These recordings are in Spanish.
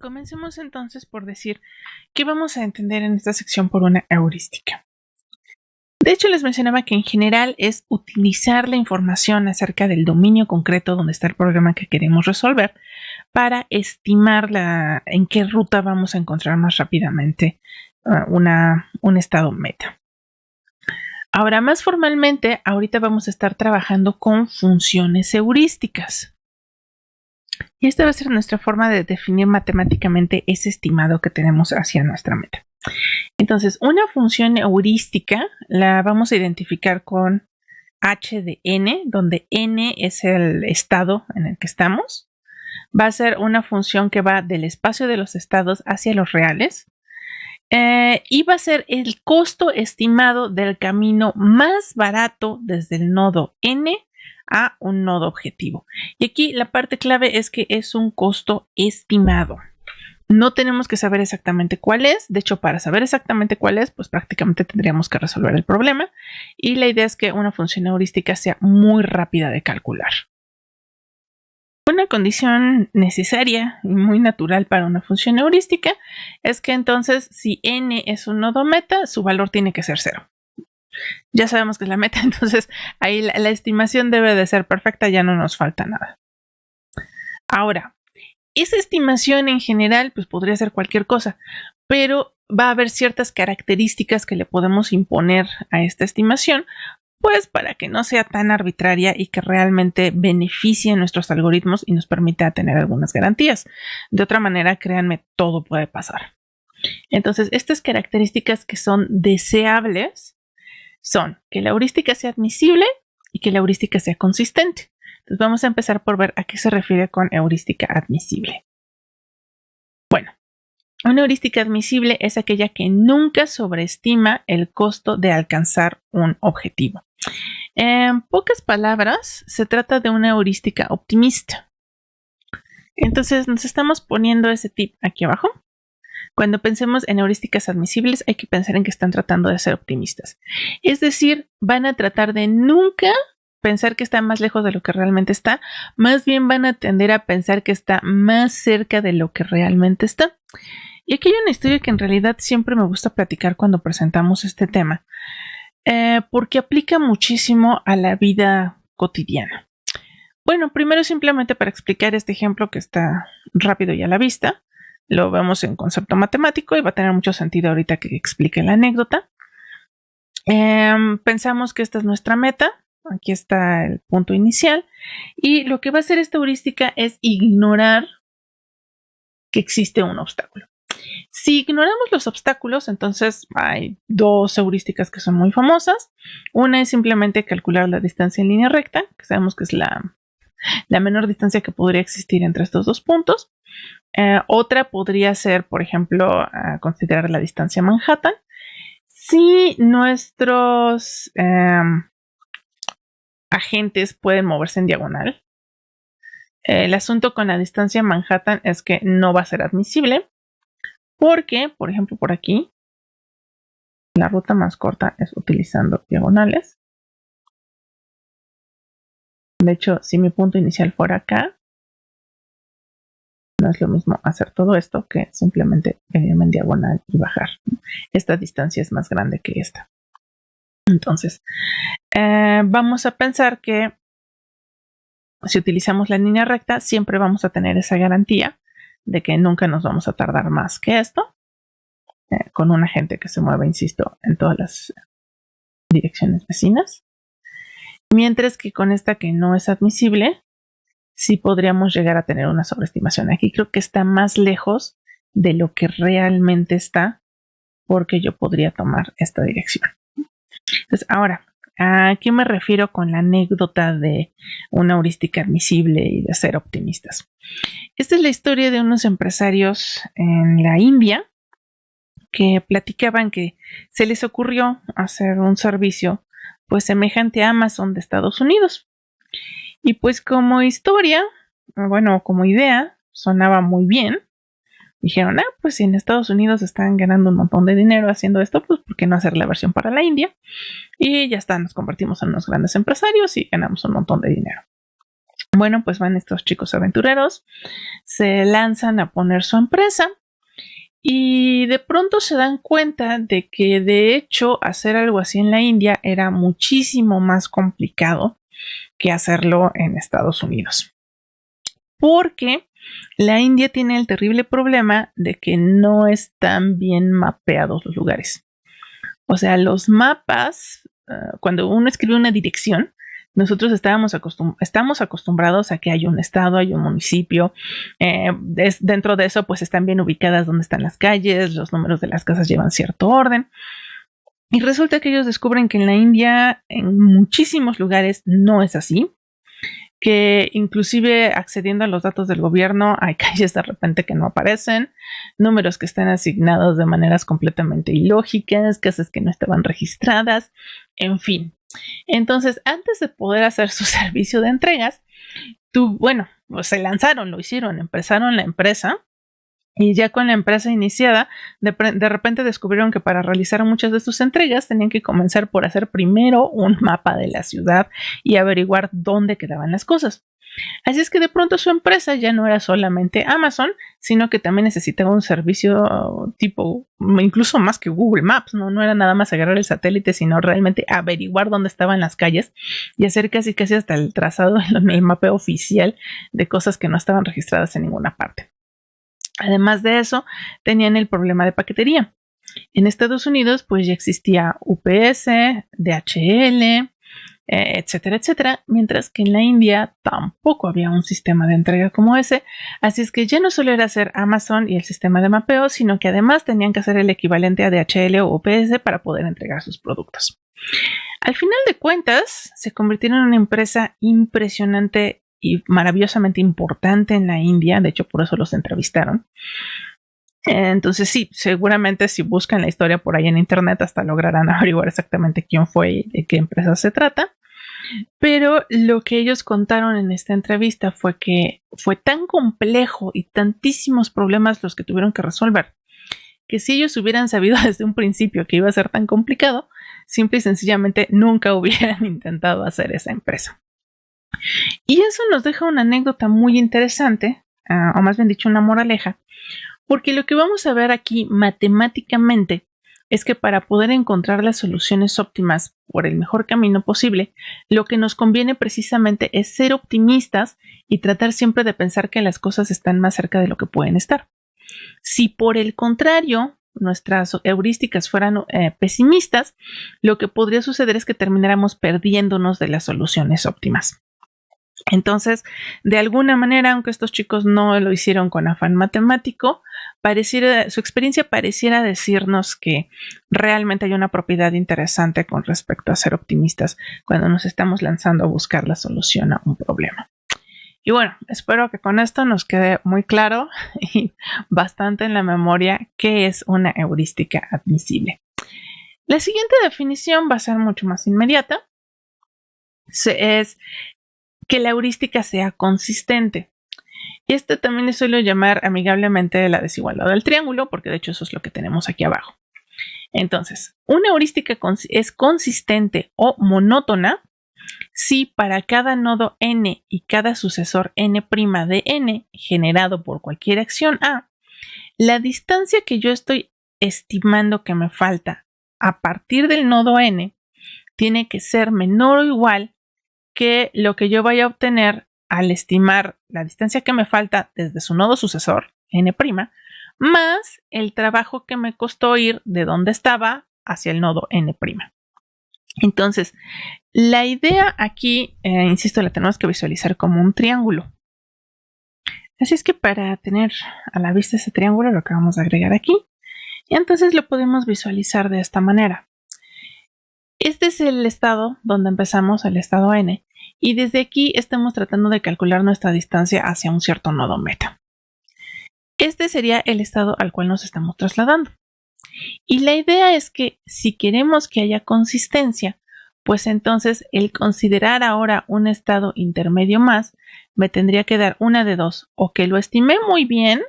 Comencemos entonces por decir qué vamos a entender en esta sección por una heurística. De hecho, les mencionaba que en general es utilizar la información acerca del dominio concreto donde está el problema que queremos resolver para estimar en qué ruta vamos a encontrar más rápidamente un estado meta. Ahora, más formalmente, ahorita vamos a estar trabajando con funciones heurísticas. Y esta va a ser nuestra forma de definir matemáticamente ese estimado que tenemos hacia nuestra meta. Entonces, una función heurística la vamos a identificar con h de n, donde n es el estado en el que estamos. Va a ser una función que va del espacio de los estados hacia los reales. Y va a ser el costo estimado del camino más barato desde el nodo n a un nodo objetivo. Y aquí la parte clave es que es un costo estimado. No tenemos que saber exactamente cuál es. De hecho, para saber exactamente cuál es, pues prácticamente tendríamos que resolver el problema. Y la idea es que una función heurística sea muy rápida de calcular. Una condición necesaria y muy natural para una función heurística es que entonces, si n es un nodo meta, su valor tiene que ser 0. Ya sabemos que es la meta, entonces ahí la estimación debe de ser perfecta, ya no nos falta nada. Ahora, esa estimación en general pues podría ser cualquier cosa, pero va a haber ciertas características que le podemos imponer a esta estimación, pues para que no sea tan arbitraria y que realmente beneficie a nuestros algoritmos y nos permita tener algunas garantías. De otra manera, créanme, todo puede pasar. Entonces, estas características que son deseables son que la heurística sea admisible y que la heurística sea consistente. Entonces vamos a empezar por ver a qué se refiere con heurística admisible. Bueno, una heurística admisible es aquella que nunca sobreestima el costo de alcanzar un objetivo. En pocas palabras, se trata de una heurística optimista. Entonces nos estamos poniendo ese tip aquí abajo. Cuando pensemos en heurísticas admisibles, hay que pensar en que están tratando de ser optimistas. Es decir, van a tratar de nunca pensar que está más lejos de lo que realmente está, más bien van a tender a pensar que está más cerca de lo que realmente está. Y aquí hay una historia que en realidad siempre me gusta platicar cuando presentamos este tema, porque aplica muchísimo a la vida cotidiana. Bueno, primero simplemente para explicar este ejemplo que está rápido y a la vista. Lo vemos en concepto matemático y va a tener mucho sentido ahorita que explique la anécdota. Pensamos que esta es nuestra meta. Aquí está el punto inicial. Y lo que va a hacer esta heurística es ignorar que existe un obstáculo. Si ignoramos los obstáculos, entonces hay dos heurísticas que son muy famosas. Una es simplemente calcular la distancia en línea recta, que sabemos que es la menor distancia que podría existir entre estos dos puntos. Otra podría ser, por ejemplo, considerar la distancia Manhattan. Si nuestros agentes pueden moverse en diagonal, el asunto con la distancia Manhattan es que no va a ser admisible porque, por ejemplo, por aquí, la ruta más corta es utilizando diagonales. De hecho, si mi punto inicial fuera acá, no es lo mismo hacer todo esto que simplemente venirme en diagonal y bajar. Esta distancia es más grande que esta. Entonces, vamos a pensar que si utilizamos la línea recta, siempre vamos a tener esa garantía de que nunca nos vamos a tardar más que esto, con un agente que se mueve, insisto, en todas las direcciones vecinas. Mientras que con esta que no es admisible, sí podríamos llegar a tener una sobreestimación. Aquí creo que está más lejos de lo que realmente está, porque yo podría tomar esta dirección. Entonces, ahora, ¿a qué me refiero con la anécdota de una heurística admisible y de ser optimistas? Esta es la historia de unos empresarios en la India que platicaban que se les ocurrió hacer un servicio pues semejante a Amazon de Estados Unidos. Y pues como historia, bueno, como idea, sonaba muy bien. Dijeron, pues si en Estados Unidos están ganando un montón de dinero haciendo esto, pues ¿por qué no hacer la versión para la India? Y ya está, nos convertimos en unos grandes empresarios y ganamos un montón de dinero. Bueno, pues van estos chicos aventureros, se lanzan a poner su empresa y de pronto se dan cuenta de que de hecho hacer algo así en la India era muchísimo más complicado que hacerlo en Estados Unidos. Porque la India tiene el terrible problema de que no están bien mapeados los lugares. O sea, los mapas, cuando uno escribe una dirección, nosotros estamos acostumbrados a que hay un estado, hay un municipio. Dentro de eso, pues están bien ubicadas donde están las calles, los números de las casas llevan cierto orden. Y resulta que ellos descubren que en la India, en muchísimos lugares, no es así. Que inclusive accediendo a los datos del gobierno hay calles de repente que no aparecen, números que están asignados de maneras completamente ilógicas, casas que no estaban registradas, en fin. Entonces, antes de poder hacer su servicio de entregas, pues se lanzaron, lo hicieron, empezaron la empresa. Y ya con la empresa iniciada, de repente descubrieron que para realizar muchas de sus entregas tenían que comenzar por hacer primero un mapa de la ciudad y averiguar dónde quedaban las cosas. Así es que de pronto su empresa ya no era solamente Amazon, sino que también necesitaba un servicio tipo, incluso más que Google Maps, no era nada más agarrar el satélite, sino realmente averiguar dónde estaban las calles y hacer casi hasta el trazado en el mapeo oficial de cosas que no estaban registradas en ninguna parte. Además de eso, tenían el problema de paquetería. En Estados Unidos, pues ya existía UPS, DHL, etcétera, etcétera, mientras que en la India tampoco había un sistema de entrega como ese, así es que ya no solo era hacer Amazon y el sistema de mapeo, sino que además tenían que hacer el equivalente a DHL o UPS para poder entregar sus productos. Al final de cuentas, se convirtieron en una empresa impresionante y maravillosamente importante en la India, de hecho por eso los entrevistaron. Entonces sí, seguramente si buscan la historia por ahí en internet hasta lograrán averiguar exactamente quién fue y de qué empresa se trata. Pero lo que ellos contaron en esta entrevista fue que fue tan complejo y tantísimos problemas los que tuvieron que resolver, que si ellos hubieran sabido desde un principio que iba a ser tan complicado, simple y sencillamente nunca hubieran intentado hacer esa empresa. Y eso nos deja una anécdota muy interesante, o más bien dicho, una moraleja, porque lo que vamos a ver aquí matemáticamente es que para poder encontrar las soluciones óptimas por el mejor camino posible, lo que nos conviene precisamente es ser optimistas y tratar siempre de pensar que las cosas están más cerca de lo que pueden estar. Si por el contrario nuestras heurísticas fueran pesimistas, lo que podría suceder es que termináramos perdiéndonos de las soluciones óptimas. Entonces, de alguna manera, aunque estos chicos no lo hicieron con afán matemático, su experiencia pareciera decirnos que realmente hay una propiedad interesante con respecto a ser optimistas cuando nos estamos lanzando a buscar la solución a un problema. Y bueno, espero que con esto nos quede muy claro y bastante en la memoria qué es una heurística admisible. La siguiente definición va a ser mucho más inmediata. Es que la heurística sea consistente. Y este también le suelo llamar amigablemente la desigualdad del triángulo, porque de hecho eso es lo que tenemos aquí abajo. Entonces, una heurística es consistente o monótona si para cada nodo n y cada sucesor n' de n generado por cualquier acción A, la distancia que yo estoy estimando que me falta a partir del nodo n tiene que ser menor o igual que lo que yo vaya a obtener al estimar la distancia que me falta desde su nodo sucesor, n', más el trabajo que me costó ir de donde estaba hacia el nodo n'. Entonces, la idea aquí, insisto, la tenemos que visualizar como un triángulo. Así es que para tener a la vista ese triángulo lo acabamos de agregar aquí. Y entonces lo podemos visualizar de esta manera. Este es el estado donde empezamos, el estado n, y desde aquí estamos tratando de calcular nuestra distancia hacia un cierto nodo meta. Este sería el estado al cual nos estamos trasladando. Y la idea es que si queremos que haya consistencia, pues entonces el considerar ahora un estado intermedio más me tendría que dar una de dos, o que lo estimé muy bien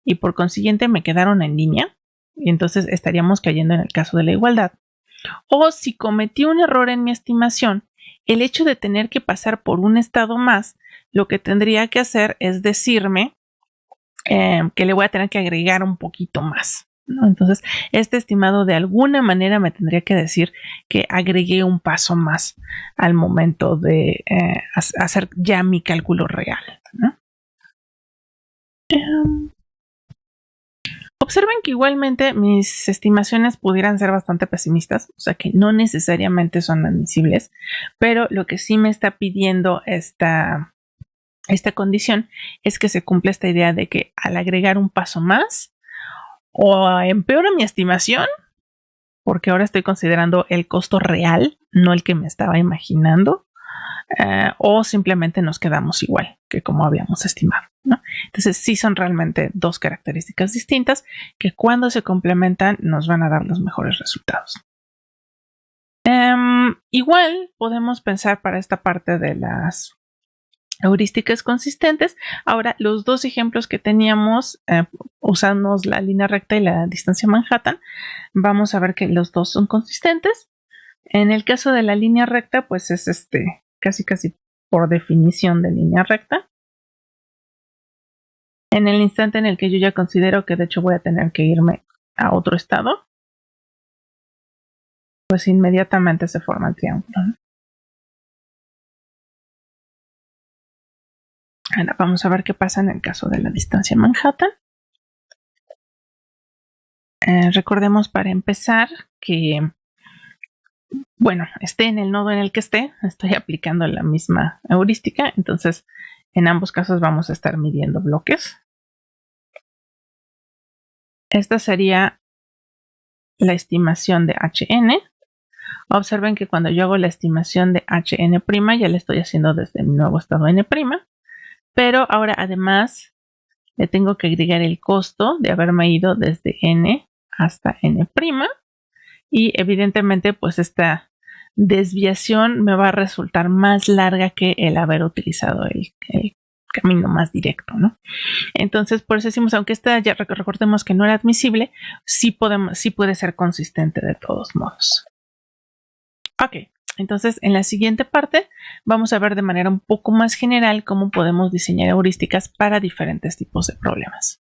y por consiguiente me quedaron en línea, y entonces estaríamos cayendo en el caso de la igualdad. O si cometí un error en mi estimación el hecho de tener que pasar por un estado más, lo que tendría que hacer es decirme que le voy a tener que agregar un poquito más, ¿no? Entonces, este estimado de alguna manera me tendría que decir que agregué un paso más al momento de hacer ya mi cálculo real, ¿no? Observen que igualmente mis estimaciones pudieran ser bastante pesimistas, o sea que no necesariamente son admisibles, pero lo que sí me está pidiendo esta condición es que se cumpla esta idea de que al agregar un paso más, o empeora mi estimación, porque ahora estoy considerando el costo real, no el que me estaba imaginando, o simplemente nos quedamos igual que como habíamos estimado, ¿no? Entonces sí son realmente dos características distintas que cuando se complementan nos van a dar los mejores resultados. Igual podemos pensar para esta parte de las heurísticas consistentes. Ahora, los dos ejemplos que teníamos, usamos la línea recta y la distancia Manhattan, vamos a ver que los dos son consistentes. En el caso de la línea recta, pues es casi por definición de línea recta. En el instante en el que yo ya considero que de hecho voy a tener que irme a otro estado, pues inmediatamente se forma el triángulo, ¿no? Ahora vamos a ver qué pasa en el caso de la distancia Manhattan. Recordemos para empezar que, bueno, esté en el nodo en el que esté, estoy aplicando la misma heurística, entonces en ambos casos vamos a estar midiendo bloques. Esta sería la estimación de Hn. Observen que cuando yo hago la estimación de Hn', ya la estoy haciendo desde mi nuevo estado n', pero ahora además le tengo que agregar el costo de haberme ido desde n hasta n', y evidentemente pues esta desviación me va a resultar más larga que el haber utilizado el camino más directo, ¿no? Entonces, por eso decimos, aunque esta ya recordemos que no era admisible, sí puede ser consistente de todos modos. Ok, entonces en la siguiente parte vamos a ver de manera un poco más general cómo podemos diseñar heurísticas para diferentes tipos de problemas.